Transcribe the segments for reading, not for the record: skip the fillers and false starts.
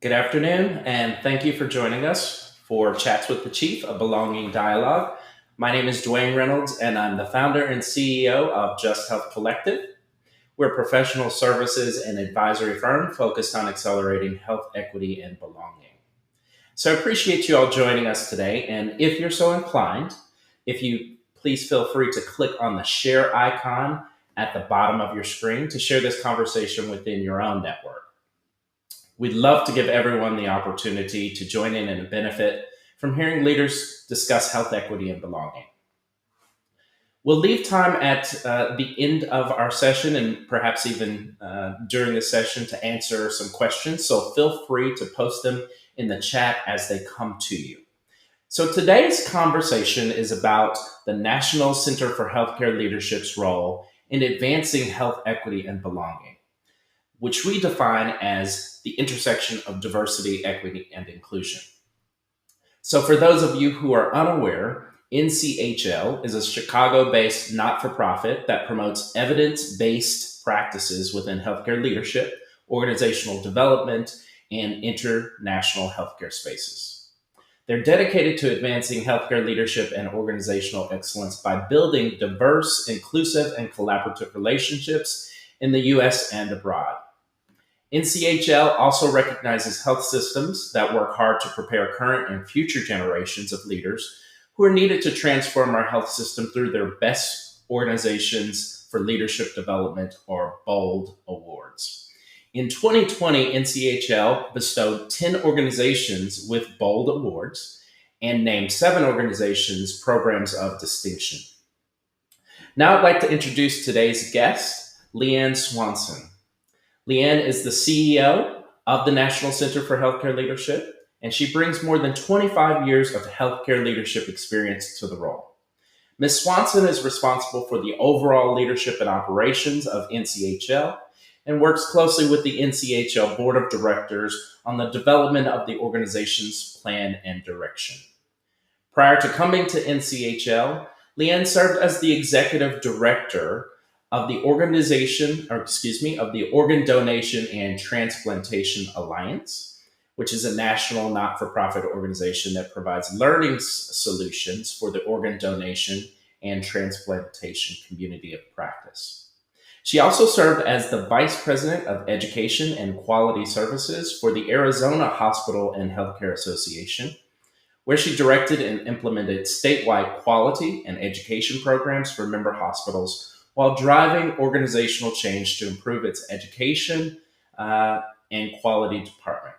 Good afternoon, and thank you for joining us for Chats with the Chief, a belonging dialogue. My name is Duane Reynolds, and I'm the founder and CEO of Just Health Collective. We're a professional services and advisory firm focused on accelerating health equity and belonging. So I appreciate you all joining us today, and if you're so inclined, if you please feel free to click on the share icon at the bottom of your screen to share this conversation within your own network. We'd love to give everyone the opportunity to join in and benefit from hearing leaders discuss health equity and belonging. We'll leave time at the end of our session and perhaps even during the session to answer some questions, so feel free to post them in the chat as they come to you. So today's conversation is about the National Center for Healthcare Leadership's role in advancing health equity and belonging, which we define as the intersection of diversity, equity, and inclusion. So for those of you who are unaware, NCHL is a Chicago-based not-for-profit that promotes evidence-based practices within healthcare leadership, organizational development, and international healthcare spaces. They're dedicated to advancing healthcare leadership and organizational excellence by building diverse, inclusive, and collaborative relationships in the U.S. and abroad. NCHL also recognizes health systems that work hard to prepare current and future generations of leaders who are needed to transform our health system through their Best Organizations for Leadership Development, or BOLD awards. In 2020, NCHL bestowed 10 organizations with BOLD awards and named 7 organizations programs of distinction. Now I'd like to introduce today's guest, LeAnn Swanson. LeAnn is the CEO of the National Center for Healthcare Leadership, and she brings more than 25 years of healthcare leadership experience to the role. Ms. Swanson is responsible for the overall leadership and operations of NCHL and works closely with the NCHL Board of Directors on the development of the organization's plan and direction. Prior to coming to NCHL, LeAnn served as the executive director of the Organ Donation and Transplantation Alliance, which is a national not-for-profit organization that provides learning solutions for the organ donation and transplantation community of practice. She also served as the Vice President of Education and Quality Services for the Arizona Hospital and Healthcare Association, where she directed and implemented statewide quality and education programs for member hospitals while driving organizational change to improve its education and quality department.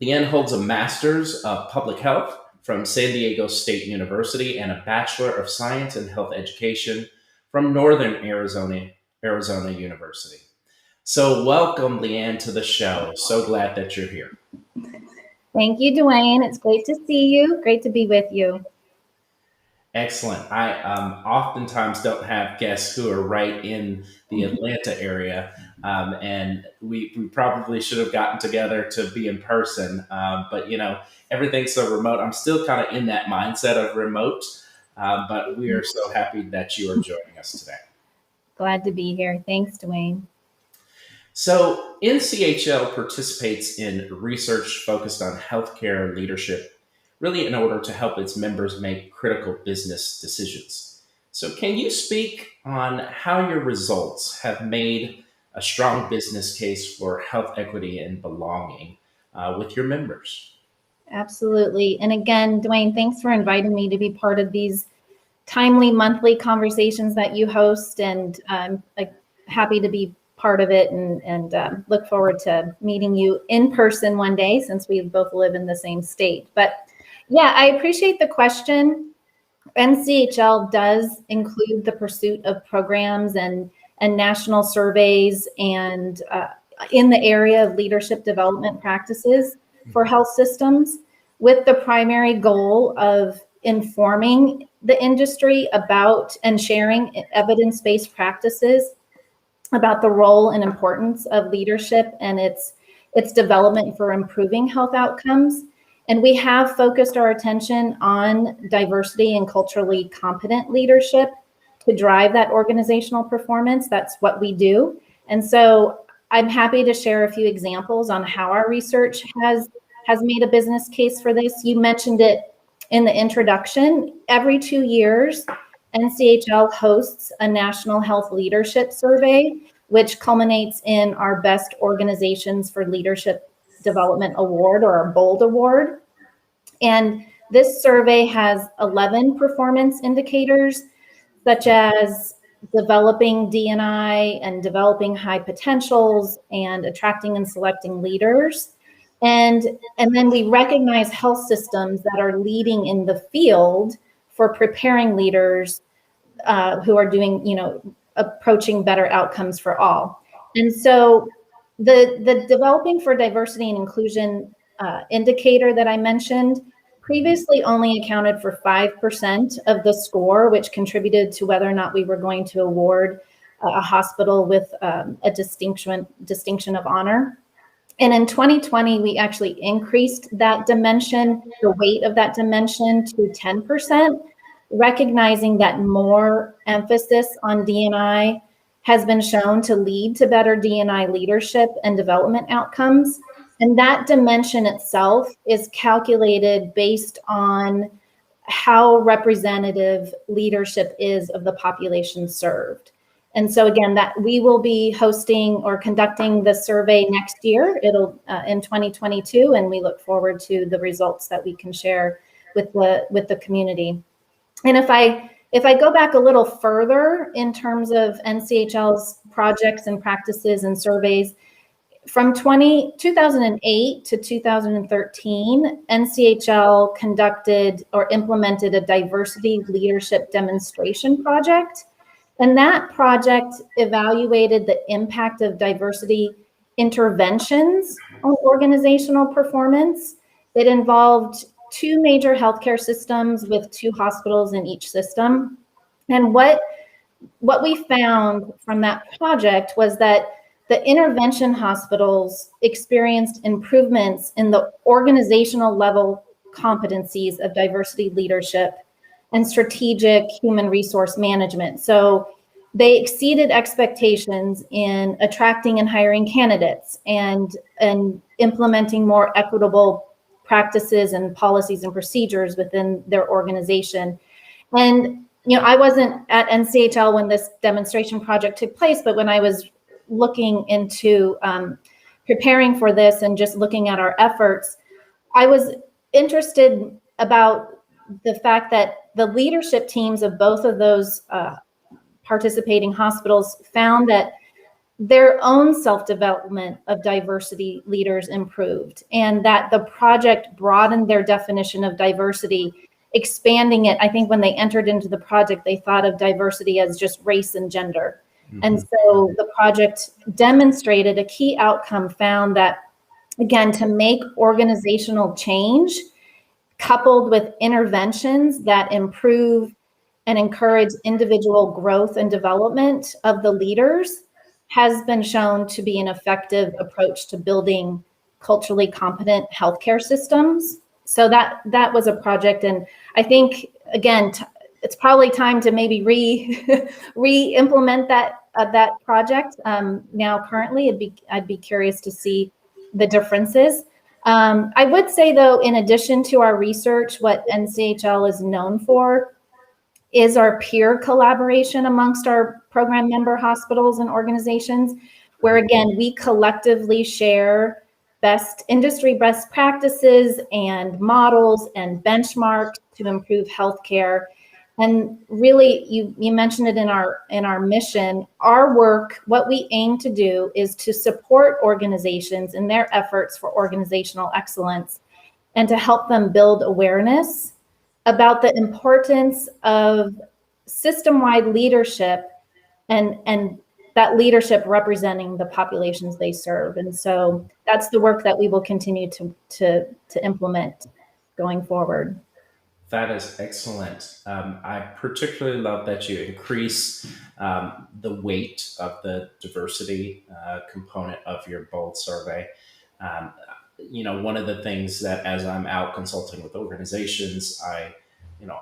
LeAnn holds a Master's of Public Health from San Diego State University and a Bachelor of Science in Health Education from Northern Arizona University. So welcome, LeAnn, to the show. So glad that you're here. Thank you, Duane. It's great to see you. Great to be with you. Excellent. I oftentimes don't have guests who are right in the Atlanta area, and we probably should have gotten together to be in person, but everything's so remote. I'm still kind of in that mindset of remote, but we are so happy that you are joining us today. Glad to be here. Thanks, Duane. So NCHL participates in research focused on healthcare leadership, really in order to help its members make critical business decisions. So can you speak on how your results have made a strong business case for health equity and belonging with your members? Absolutely. And again, Duane, thanks for inviting me to be part of these timely monthly conversations that you host. And I'm happy to be part of it and look forward to meeting you in person one day, since we both live in the same state. But yeah, I appreciate the question. NCHL does include the pursuit of programs and national surveys and in the area of leadership development practices for health systems, with the primary goal of informing the industry about and sharing evidence-based practices about the role and importance of leadership and its development for improving health outcomes. And we have focused our attention on diversity and culturally competent leadership to drive that organizational performance. That's what we do. And so I'm happy to share a few examples on how our research has made a business case for this. You mentioned it in the introduction. Every 2 years, NCHL hosts a National Health Leadership Survey, which culminates in our Best Organizations for Leadership Development Award, or our BOLD Award. And this survey has 11 performance indicators, such as developing D&I and developing high potentials and attracting and selecting leaders. And then we recognize health systems that are leading in the field for preparing leaders who are doing, approaching better outcomes for all. And so the developing for diversity and inclusion indicator that I mentioned previously only accounted for 5% of the score, which contributed to whether or not we were going to award a hospital with a distinction of honor. And in 2020, we actually increased that dimension, the weight of that dimension, to 10%, recognizing that more emphasis on D&I has been shown to lead to better D&I leadership and development outcomes. And that dimension itself is calculated based on how representative leadership is of the population served. And so again, that we will be hosting or conducting the survey next year. It'll in 2022, and we look forward to the results that we can share with the community. And if I go back a little further in terms of NCHL's projects and practices and surveys, from 2008 to 2013, NCHL conducted or implemented a diversity leadership demonstration project. And that project evaluated the impact of diversity interventions on organizational performance. It involved 2 major healthcare systems with 2 hospitals in each system. And what we found from that project was that the intervention hospitals experienced improvements in the organizational level competencies of diversity leadership and strategic human resource management. So they exceeded expectations in attracting and hiring candidates and implementing more equitable practices and policies and procedures within their organization. And I wasn't at NCHL when this demonstration project took place, but when I was looking into preparing for this and just looking at our efforts, I was interested about the fact that the leadership teams of both of those participating hospitals found that their own self-development of diversity leaders improved, and that the project broadened their definition of diversity, expanding it. I think when they entered into the project, they thought of diversity as just race and gender. Mm-hmm. And so the project demonstrated a key outcome, found that, again, to make organizational change coupled with interventions that improve and encourage individual growth and development of the leaders has been shown to be an effective approach to building culturally competent healthcare systems. So that was a project. And I think, again, it's probably time to maybe re-implement that project. Now, currently, I'd be curious to see the differences. I would say, though, in addition to our research, what NCHL is known for is our peer collaboration amongst our program member hospitals and organizations, where, again, we collectively share industry best practices and models and benchmarks to improve healthcare. And really, you mentioned it in our mission. Our work, what we aim to do, is to support organizations in their efforts for organizational excellence and to help them build awareness about the importance of system-wide leadership and that leadership representing the populations they serve. And so that's the work that we will continue to implement going forward. That is excellent. I particularly love that you increase the weight of the diversity component of your BOLD survey. One of the things that, as I'm out consulting with organizations, I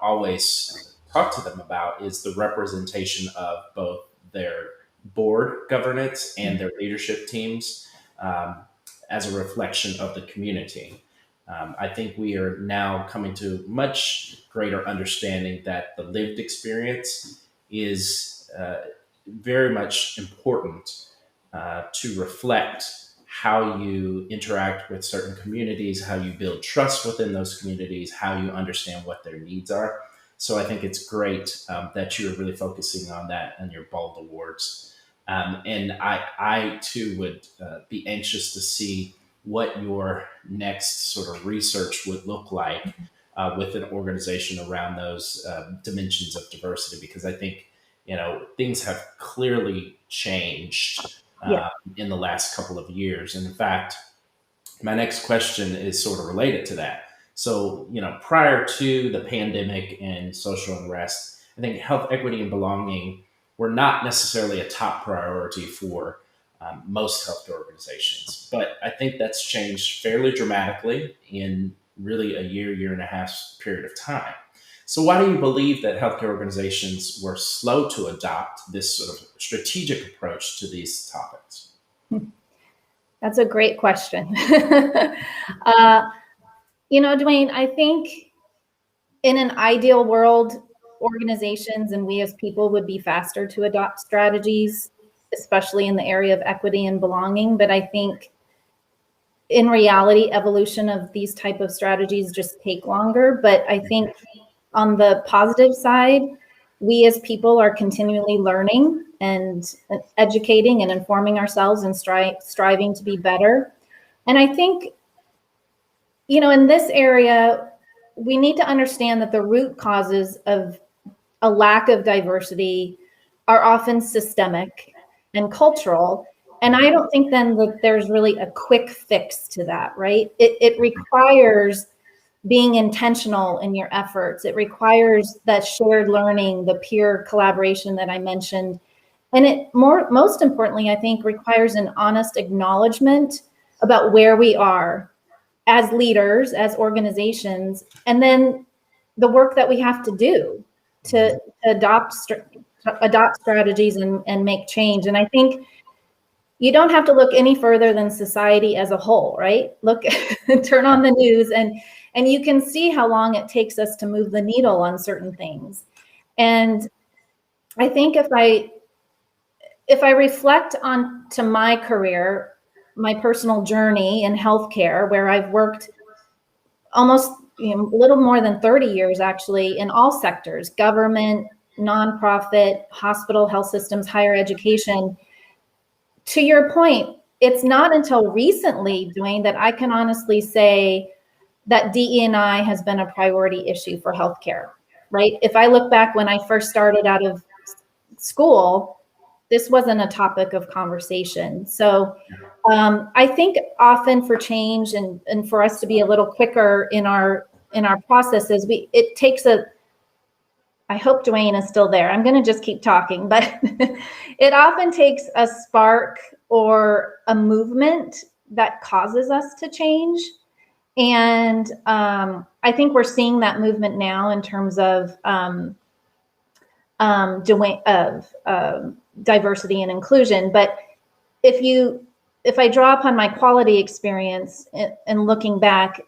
always talk to them about is the representation of both their board governance and their leadership teams um, as a reflection of the community. I think we are now coming to much greater understanding that the lived experience is very much important to reflect how you interact with certain communities, how you build trust within those communities, how you understand what their needs are. So I think it's great that you're really focusing on that in your BALD awards. And I too would be anxious to see what your next sort of research would look like with an organization around those dimensions of diversity, because I think things have clearly changed Yeah. in the last couple of years. And in fact, my next question is sort of related to that. So, prior to the pandemic and social unrest, I think health equity and belonging were not necessarily a top priority for most healthcare organizations. But I think that's changed fairly dramatically in really a year and a half period of time. So, why do you believe that healthcare organizations were slow to adopt this sort of strategic approach to these topics? That's a great question. Duane, I think in an ideal world, organizations and we as people would be faster to adopt strategies, especially in the area of equity and belonging. But I think in reality, evolution of these type of strategies just take longer. But I think on the positive side, we as people are continually learning and educating and informing ourselves and striving to be better. And I think, in this area, we need to understand that the root causes of a lack of diversity are often systemic and cultural. And I don't think then that there's really a quick fix to that, right? It requires being intentional in your efforts. It requires that shared learning, the peer collaboration that I mentioned. And it most importantly, I think, requires an honest acknowledgement about where we are as leaders, as organizations, and then the work that we have to do to adopt strategies and make change. And I think you don't have to look any further than society as a whole, right? Look, turn on the news and you can see how long it takes us to move the needle on certain things. And I think if I reflect on to my career, my personal journey in healthcare, where I've worked almost a little more than 30 years actually in all sectors, government, nonprofit, hospital, health systems, higher education. To your point, it's not until recently, Duane, that I can honestly say that DE&I has been a priority issue for healthcare, right? If I look back when I first started out of school, this wasn't a topic of conversation. So I think often for change and for us to be a little quicker in our processes, it takes I hope Duane is still there. I'm going to just keep talking, but it often takes a spark or a movement that causes us to change. And I think we're seeing that movement now in terms of diversity and inclusion. But if I draw upon my quality experience and looking back,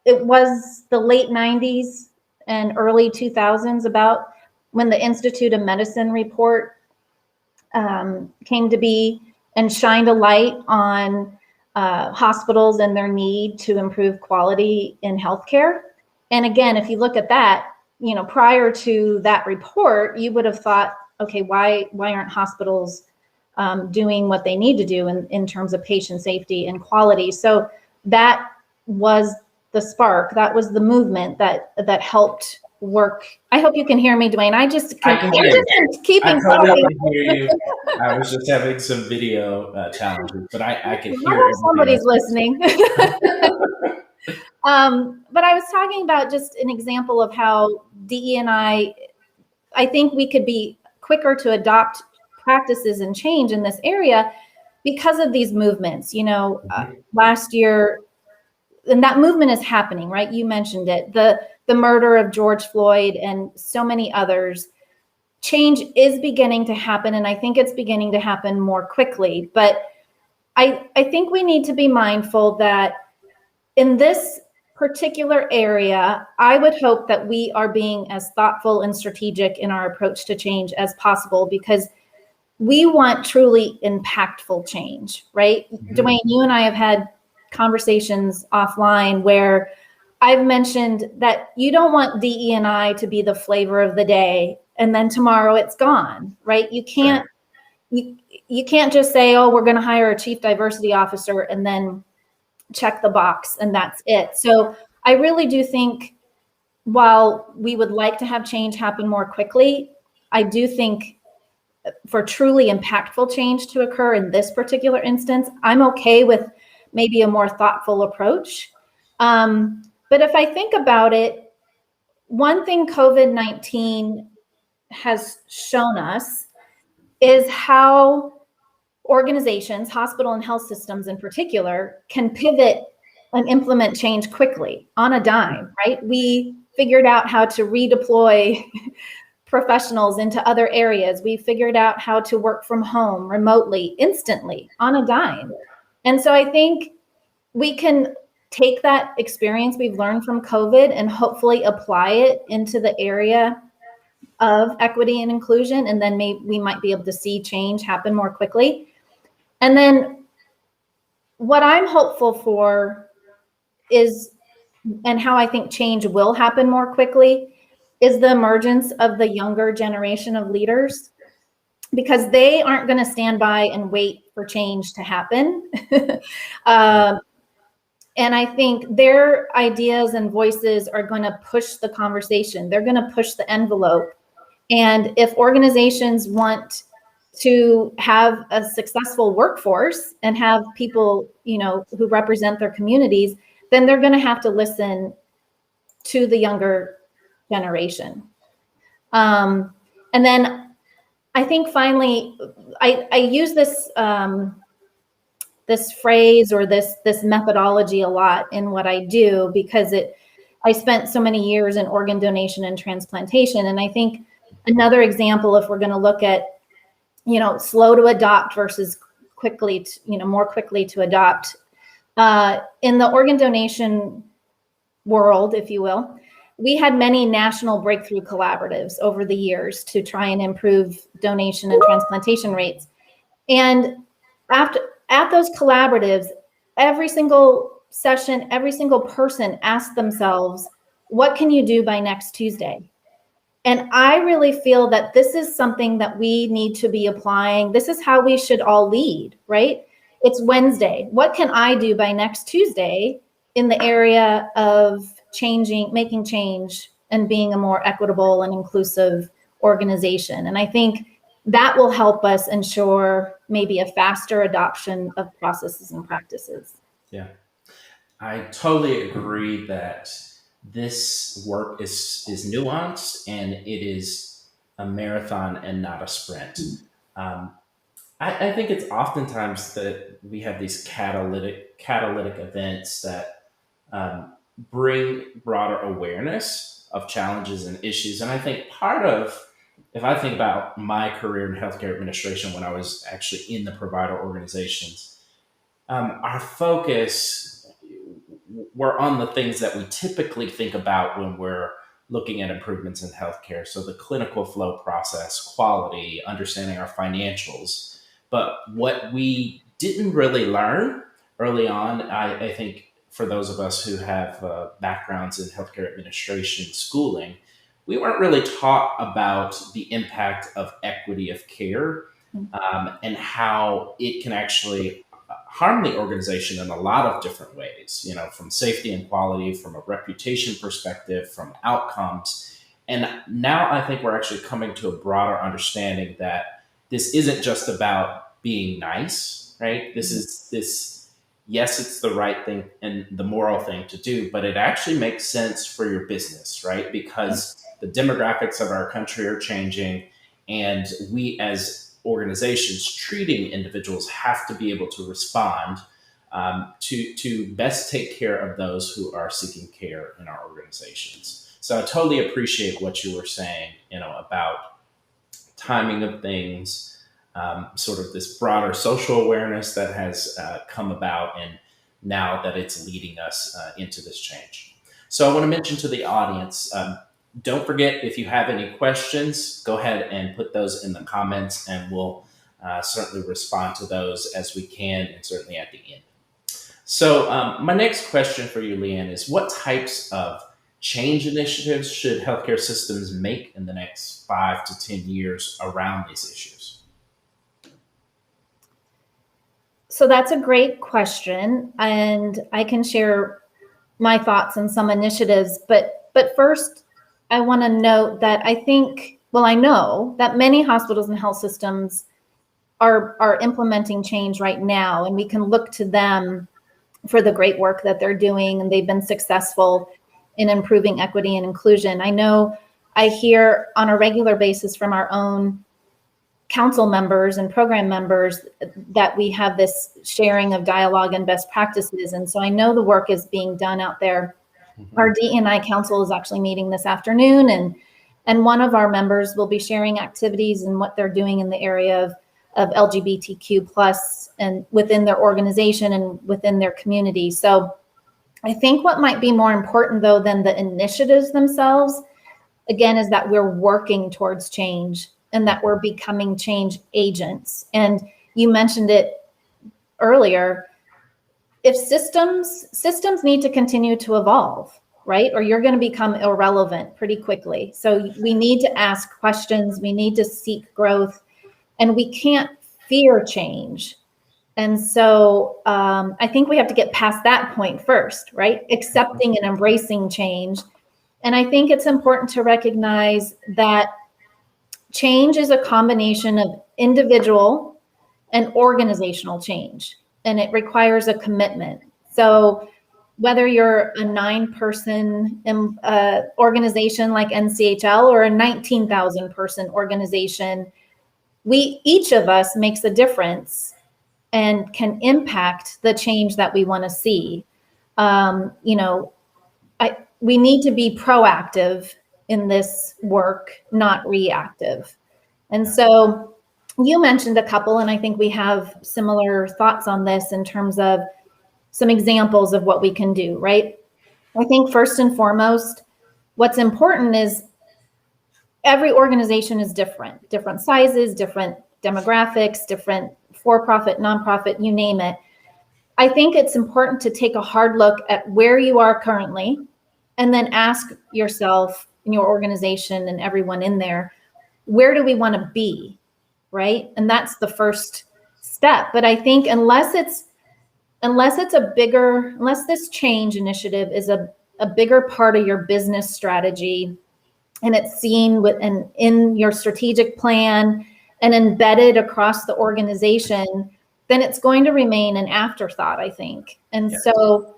it was the late 90s and early 2000s about when the Institute of Medicine report came to be and shined a light on hospitals and their need to improve quality in healthcare. And again, if you look at that, prior to that report, you would have thought, okay, why aren't hospitals doing what they need to do in terms of patient safety and quality? So that was the spark. That was the movement that helped work. I hope you can hear me, Duane. I just can hear you. keeping totally hear you. I was just having some video challenges, but I can hear somebody's listening. But I was talking about just an example of how DE&I think we could be quicker to adopt practices and change in this area because of these movements. Last year, and that movement is happening, right? You mentioned it, the murder of George Floyd and so many others. change is beginning to happen, and I think it's beginning to happen more quickly. But I think we need to be mindful that in this particular area, I would hope that we are being as thoughtful and strategic in our approach to change as possible, because we want truly impactful change, right? Mm-hmm. Duane, you and I have had conversations offline where I've mentioned that you don't want DE&I to be the flavor of the day and then tomorrow it's gone, right? You can't you can't just say, oh, we're going to hire a chief diversity officer and then check the box and that's it. So I really do think, while we would like to have change happen more quickly, I do think for truly impactful change to occur in this particular instance, I'm okay with maybe a more thoughtful approach. But if I think about it, one thing COVID-19 has shown us is how organizations, hospital and health systems in particular, can pivot and implement change quickly on a dime, right? We figured out how to redeploy professionals into other areas. We figured out how to work from home remotely, instantly, on a dime. And so I think we can take that experience we've learned from COVID and hopefully apply it into the area of equity and inclusion. And then maybe we might be able to see change happen more quickly. And then what I'm hopeful for is, and how I think change will happen more quickly, is the emergence of the younger generation of leaders, because they aren't going to stand by and wait for change to happen. And I think their ideas and voices are going to push the conversation. They're going to push the envelope. And if organizations want to have a successful workforce and have people, who represent their communities, then they're going to have to listen to the younger generation. And then I think finally, I use this this phrase or this methodology a lot in what I do, because I spent so many years in organ donation and transplantation. And I think another example, if we're going to look at, slow to adopt versus quickly, more quickly to adopt, in the organ donation world, if you will, we had many national breakthrough collaboratives over the years to try and improve donation and transplantation rates. And at those collaboratives, every single session, every single person asked themselves, what can you do by next Tuesday? And I really feel that this is something that we need to be applying. This is how we should all lead, right? It's Wednesday. What can I do by next Tuesday in the area of making change and being a more equitable and inclusive organization? And I think that will help us ensure maybe a faster adoption of processes and practices. Yeah, I totally agree that this work is nuanced, and it is a marathon and not a sprint. I think it's oftentimes that we have these catalytic events that bring broader awareness of challenges and issues. And I think if I think about my career in healthcare administration when I was actually in the provider organizations, our focus were on the things that we typically think about when we're looking at improvements in healthcare. So the clinical flow process, quality, understanding our financials. But what we didn't really learn early on, I think for those of us who have backgrounds in healthcare administration schooling, we weren't really taught about the impact of equity of care and how it can actually harm the organization in a lot of different ways, from safety and quality, from a reputation perspective, from outcomes. And now I think we're actually coming to a broader understanding that this isn't just about being nice, right? Yes, it's the right thing and the moral thing to do, but it actually makes sense for your business, right? Because the demographics of our country are changing, and we as organizations treating individuals have to be able to respond to best take care of those who are seeking care in our organizations. So I totally appreciate what you were saying, about timing of things, sort of this broader social awareness that has come about, and now that it's leading us into this change. So I want to mention to the audience, don't forget, if you have any questions, go ahead and put those in the comments, and we'll certainly respond to those as we can, and certainly at the end. So my next question for you, LeAnn, is what types of change initiatives should healthcare systems make in the next 5 to 10 years around these issues? So that's a great question, and I can share my thoughts on some initiatives. But first, I want to note that I know that many hospitals and health systems are implementing change right now, and we can look to them for the great work that they're doing, and they've been successful in improving equity and inclusion. I know I hear on a regular basis from our own council members and program members that we have this sharing of dialogue and best practices. And so I know the work is being done out there. Mm-hmm. Our DEI council is actually meeting this afternoon, and one of our members will be sharing activities and what they're doing in the area of LGBTQ plus and within their organization and within their community. So I think what might be more important though than the initiatives themselves, again, is that we're working towards change and that we're becoming change agents. And you mentioned it earlier, if systems need to continue to evolve, right? Or you're going to become irrelevant pretty quickly. So we need to ask questions, we need to seek growth, and we can't fear change. And so I think we have to get past that point first, right? Accepting and embracing change. And I think it's important to recognize that change is a combination of individual and organizational change, and it requires a commitment. So whether you're a 9-person organization like NCHL or a 19,000 person organization, each of us makes a difference and can impact the change that we want to see. We need to be proactive in this work, not reactive. And so you mentioned a couple, and I think we have similar thoughts on this in terms of some examples of what we can do, right? I think first and foremost, what's important is every organization is different sizes, different demographics, different for-profit, nonprofit, you name it. I think it's important to take a hard look at where you are currently and then ask yourself and your organization and everyone in there, where do we want to be, right? And that's the first step. But I think unless this change initiative is a bigger part of your business strategy, and it's seen in your strategic plan and embedded across the organization, then it's going to remain an afterthought, I think. And so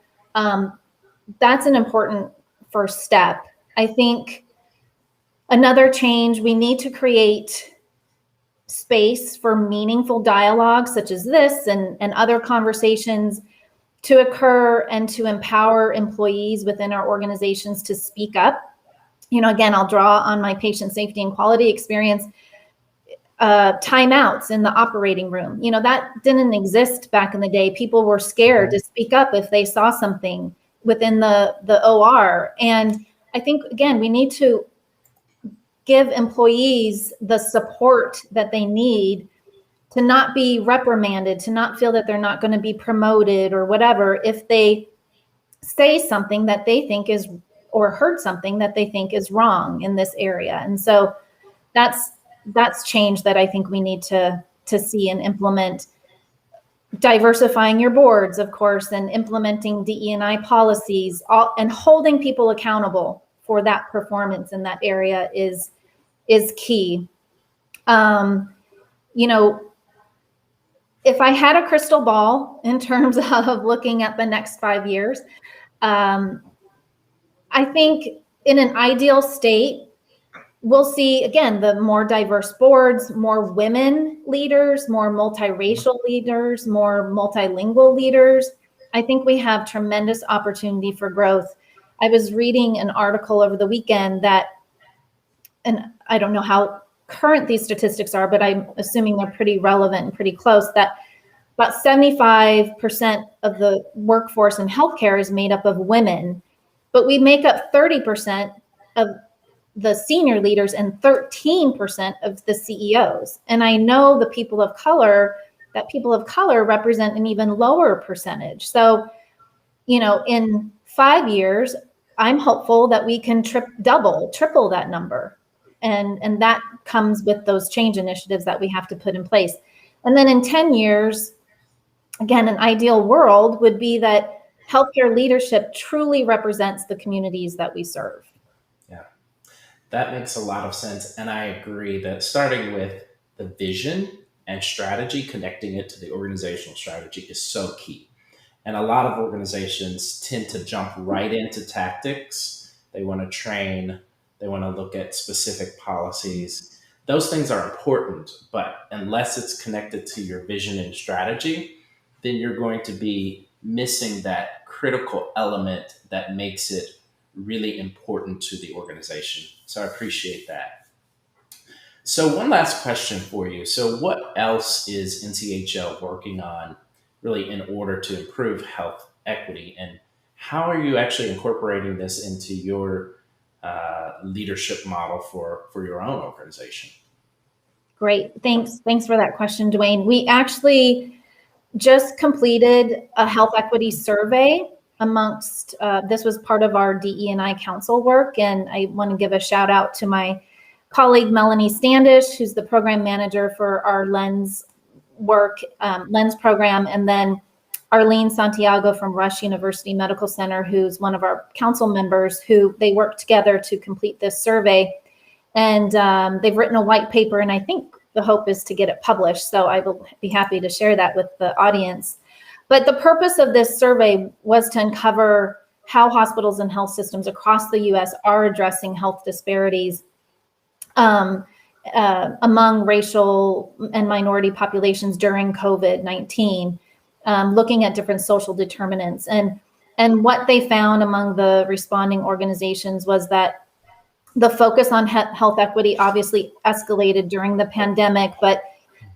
that's an important first step. I think another change, we need to create space for meaningful dialogue such as this and other conversations to occur and to empower employees within our organizations to speak up. Again, I'll draw on my patient safety and quality experience. Timeouts in the operating room, that didn't exist back in the day. People were scared to speak up if they saw something within the OR. And I think, again, we need to give employees the support that they need to not be reprimanded, to not feel that they're not going to be promoted or whatever if they say something that they think is, or heard something that they think is wrong in this area. And so that's change that I think we need to see and implement. Diversifying your boards, of course, and implementing DE&I policies, and holding people accountable for that performance in that area is key. If I had a crystal ball in terms of looking at the next 5 years, I think in an ideal state, we'll see, again, the more diverse boards, more women leaders, more multiracial leaders, more multilingual leaders. I think we have tremendous opportunity for growth. I was reading an article over the weekend and I don't know how current these statistics are, but I'm assuming they're pretty relevant and pretty close, that about 75% of the workforce in healthcare is made up of women, but we make up 30% of the senior leaders and 13% of the CEOs. And I know that people of color represent an even lower percentage. So, in 5 years, I'm hopeful that we can triple that number. And that comes with those change initiatives that we have to put in place. And then in 10 years, again, an ideal world would be that healthcare leadership truly represents the communities that we serve. Yeah, that makes a lot of sense. And I agree that starting with the vision and strategy, connecting it to the organizational strategy is so key. And a lot of organizations tend to jump right into tactics. They want to train, they want to look at specific policies. Those things are important, but unless it's connected to your vision and strategy, then you're going to be missing that critical element that makes it really important to the organization. So I appreciate that. So one last question for you. So what else is NCHL working on really in order to improve health equity? And how are you actually incorporating this into your leadership model for your own organization? Great. Thanks for that question, Duane. We actually just completed a health equity survey amongst, this was part of our DE&I council work. And I want to give a shout out to my colleague, Melanie Standish, who's the program manager for our LENS work, LENS program. And then Arlene Santiago from Rush University Medical Center, who's one of our council members, who they worked together to complete this survey. And they've written a white paper, and I think the hope is to get it published. So I will be happy to share that with the audience. But the purpose of this survey was to uncover how hospitals and health systems across the U.S. are addressing health disparities among racial and minority populations during COVID-19, looking at different social determinants. And what they found among the responding organizations was that the focus on health equity obviously escalated during the pandemic, but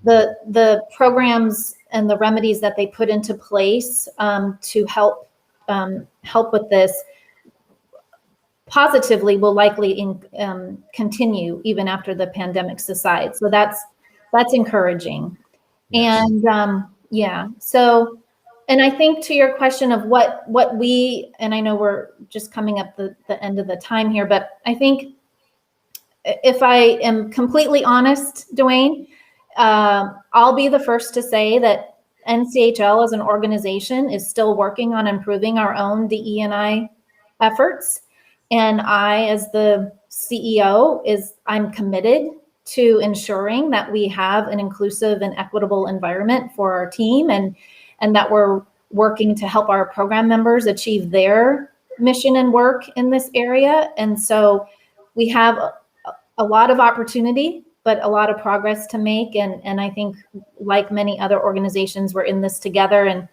the programs and the remedies that they put into place to help with this positively will likely continue even after the pandemic subsides. So that's encouraging. Yes. And so, and I think to your question of what we, and I know we're just coming up the end of the time here, but I think if I am completely honest, Duane, I'll be the first to say that NCHL as an organization is still working on improving our own DE&I efforts. And I, as the CEO, I'm committed to ensuring that we have an inclusive and equitable environment for our team, and that we're working to help our program members achieve their mission and work in this area. And so we have a lot of opportunity, but a lot of progress to make. And I think, like many other organizations, we're in this together. And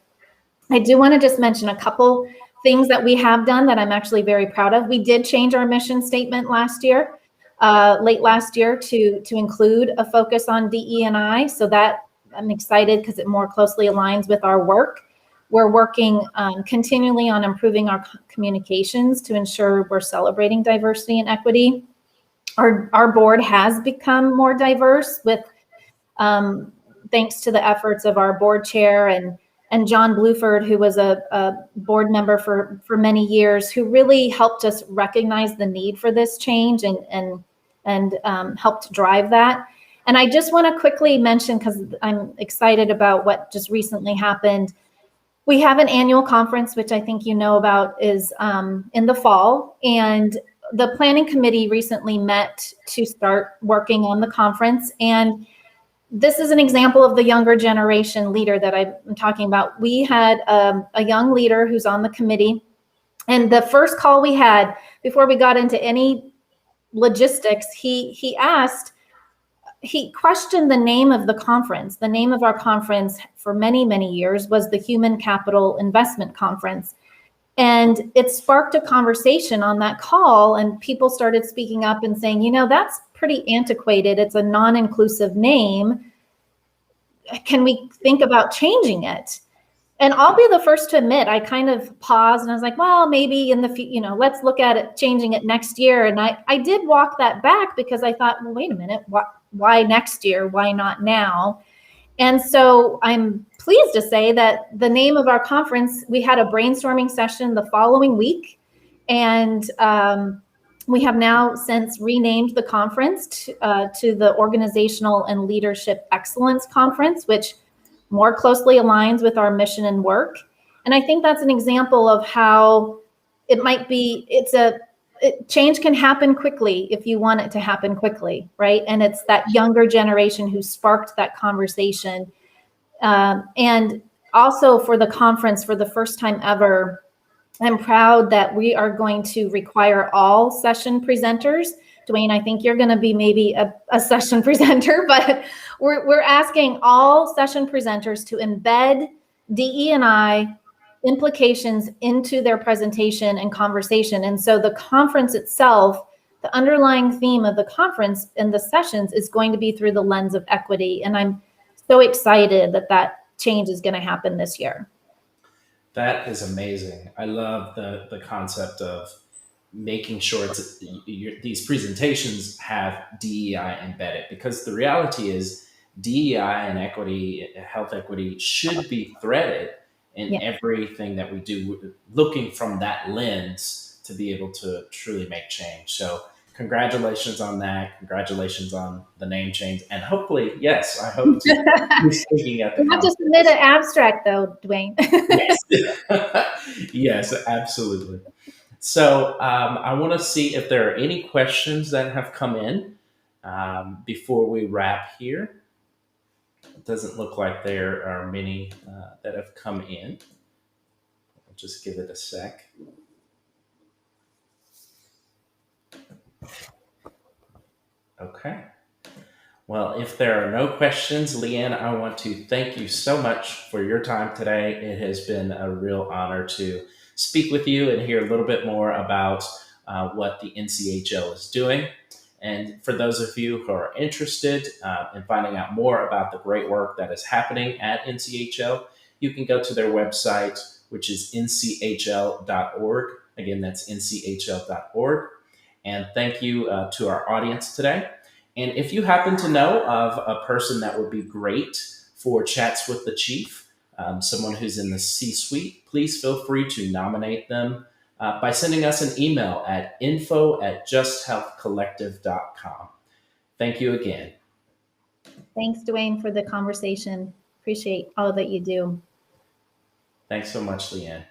I do want to just mention a couple things that we have done that I'm actually very proud of. We did change our mission statement late last year, to include a focus on DE&I. So that I'm excited because it more closely aligns with our work. We're working continually on improving our communications to ensure we're celebrating diversity and equity. Our board has become more diverse with thanks to the efforts of our board chair and John Bluford, who was a board member for many years, who really helped us recognize the need for this change and helped drive that. And I just want to quickly mention, because I'm excited about what just recently happened. We have an annual conference, which I think you know about, is in the fall. And the planning committee recently met to start working on the conference. And this is an example of the younger generation leader that I'm talking about. We had a young leader who's on the committee. And the first call we had, before we got into any logistics, he questioned the name of the conference. The name of our conference for many, many years was the Human Capital Investment Conference. And it sparked a conversation on that call, and people started speaking up and saying, that's pretty antiquated. It's a non-inclusive name. Can we think about changing it? And I'll be the first to admit, I kind of paused and I was like, well, maybe in the let's look at it, changing it next year. And I did walk that back because I thought, well, wait a minute, why next year? Why not now? And so I'm pleased to say that the name of our conference, we had a brainstorming session the following week. And we have now since renamed the conference to the Organizational and Leadership Excellence Conference, which more closely aligns with our mission and work. And I think that's an example of how it might be, change can happen quickly if you want it to happen quickly, right? And it's that younger generation who sparked that conversation. And also for the conference, for the first time ever, I'm proud that we are going to require all session presenters. Duane, I think you're going to be maybe a session presenter, but we're asking all session presenters to embed DE&I implications into their presentation and conversation. And so the conference itself, the underlying theme of the conference and the sessions is going to be through the lens of equity. And I'm so excited that change is going to happen this year. That is amazing. I love the concept of making sure these presentations have DEI embedded, because the reality is DEI and equity, health equity, should be threaded in everything that we do, looking from that lens to be able to truly make change. So congratulations on that. Congratulations on the name change. And hopefully, yes, I hope to be speaking at the conference. You have to submit an abstract though, Duane. Yes. Yes, absolutely. So I want to see if there are any questions that have come in before we wrap here. It doesn't look like there are many that have come in. I'll just give it a sec. Okay. Well, if there are no questions, LeAnn, I want to thank you so much for your time today. It has been a real honor to speak with you and hear a little bit more about what the NCHL is doing. And for those of you who are interested in finding out more about the great work that is happening at NCHL, you can go to their website, which is nchl.org. Again, that's nchl.org. And thank you to our audience today. And if you happen to know of a person that would be great for Chats with the Chief, someone who's in the C-suite, please feel free to nominate them by sending us an email at info@justhealthcollective.com. Thank you again. Thanks, Duane, for the conversation. Appreciate all that you do. Thanks so much, LeAnn.